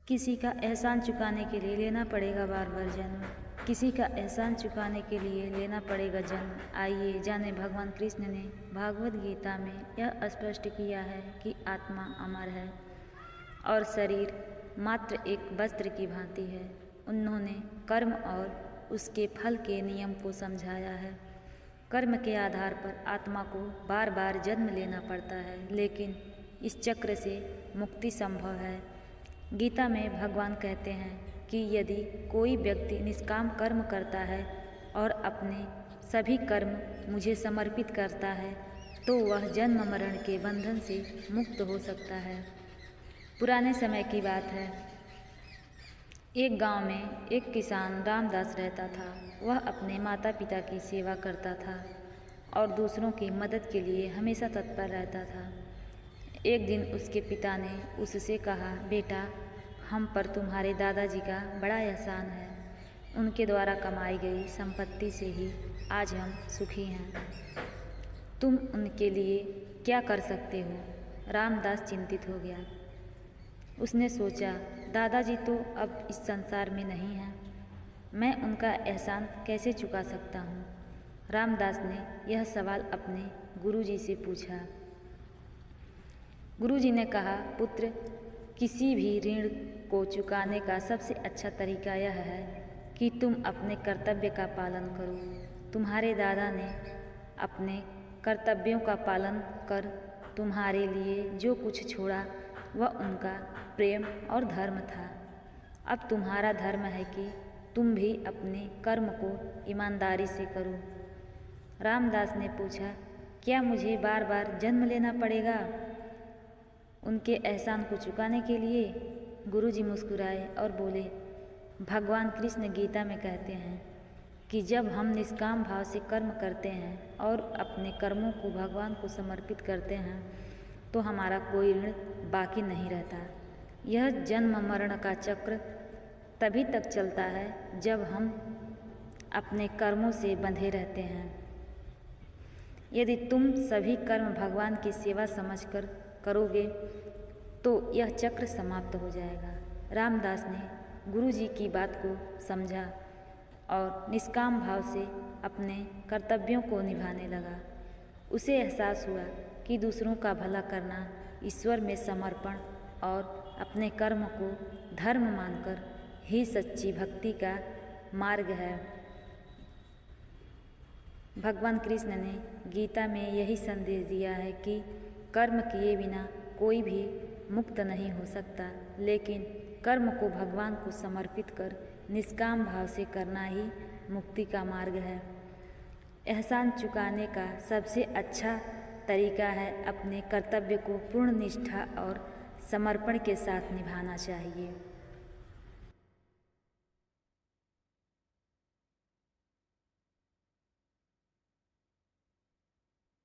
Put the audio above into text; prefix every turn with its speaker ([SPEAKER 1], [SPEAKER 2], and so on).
[SPEAKER 1] किसी का एहसान चुकाने के लिए लेना पड़ेगा बार बार जन्म। किसी का एहसान चुकाने के लिए लेना पड़ेगा जन्म। आइए जाने भगवान कृष्ण ने भागवत गीता में यह स्पष्ट किया है कि आत्मा अमर है और शरीर मात्र एक वस्त्र की भांति है। उन्होंने कर्म और उसके फल के नियम को समझाया है। कर्म के आधार पर आत्मा को बार बार जन्म लेना पड़ता है, लेकिन इस चक्र से मुक्ति संभव है। गीता में भगवान कहते हैं कि यदि कोई व्यक्ति निष्काम कर्म करता है और अपने सभी कर्म मुझे समर्पित करता है तो वह जन्म मरण के बंधन से मुक्त हो सकता है। पुराने समय की बात है। एक गांव में एक किसान रामदास रहता था। वह अपने माता पिता की सेवा करता था और दूसरों की मदद के लिए हमेशा तत्पर रहता था। एक दिन उसके पिता ने उससे कहा, बेटा, हम पर तुम्हारे दादाजी का बड़ा एहसान है। उनके द्वारा कमाई गई संपत्ति से ही आज हम सुखी हैं। तुम उनके लिए क्या कर सकते हो? रामदास चिंतित हो गया। उसने सोचा, दादाजी तो अब इस संसार में नहीं हैं। मैं उनका एहसान कैसे चुका सकता हूँ? रामदास ने यह सवाल अपने गुरुजी से पूछा। गुरुजी ने कहा, पुत्र, किसी भी ऋण को चुकाने का सबसे अच्छा तरीका यह है कि तुम अपने कर्तव्य का पालन करो। तुम्हारे दादा ने अपने कर्तव्यों का पालन कर तुम्हारे लिए जो कुछ छोड़ा वह उनका प्रेम और धर्म था। अब तुम्हारा धर्म है कि तुम भी अपने कर्म को ईमानदारी से करो। रामदास ने पूछा, क्या मुझे बार बार जन्म लेना पड़ेगा उनके एहसान को चुकाने के लिए? गुरुजी मुस्कुराए और बोले, भगवान कृष्ण गीता में कहते हैं कि जब हम निष्काम भाव से कर्म करते हैं और अपने कर्मों को भगवान को समर्पित करते हैं तो हमारा कोई ऋण बाकी नहीं रहता। यह जन्म मरण का चक्र तभी तक चलता है जब हम अपने कर्मों से बंधे रहते हैं। यदि तुम सभी कर्म भगवान की सेवा समझकर करोगे तो यह चक्र समाप्त हो जाएगा। रामदास ने गुरुजी की बात को समझा और निष्काम भाव से अपने कर्तव्यों को निभाने लगा। उसे एहसास हुआ कि दूसरों का भला करना ईश्वर में समर्पण और अपने कर्म को धर्म मानकर ही सच्ची भक्ति का मार्ग है। भगवान कृष्ण ने गीता में यही संदेश दिया है कि कर्म किए बिना कोई भी मुक्त नहीं हो सकता, लेकिन कर्म को भगवान को समर्पित कर निष्काम भाव से करना ही मुक्ति का मार्ग है। एहसान चुकाने का सबसे अच्छा तरीका है अपने कर्तव्य को पूर्ण निष्ठा और समर्पण के साथ निभाना चाहिए।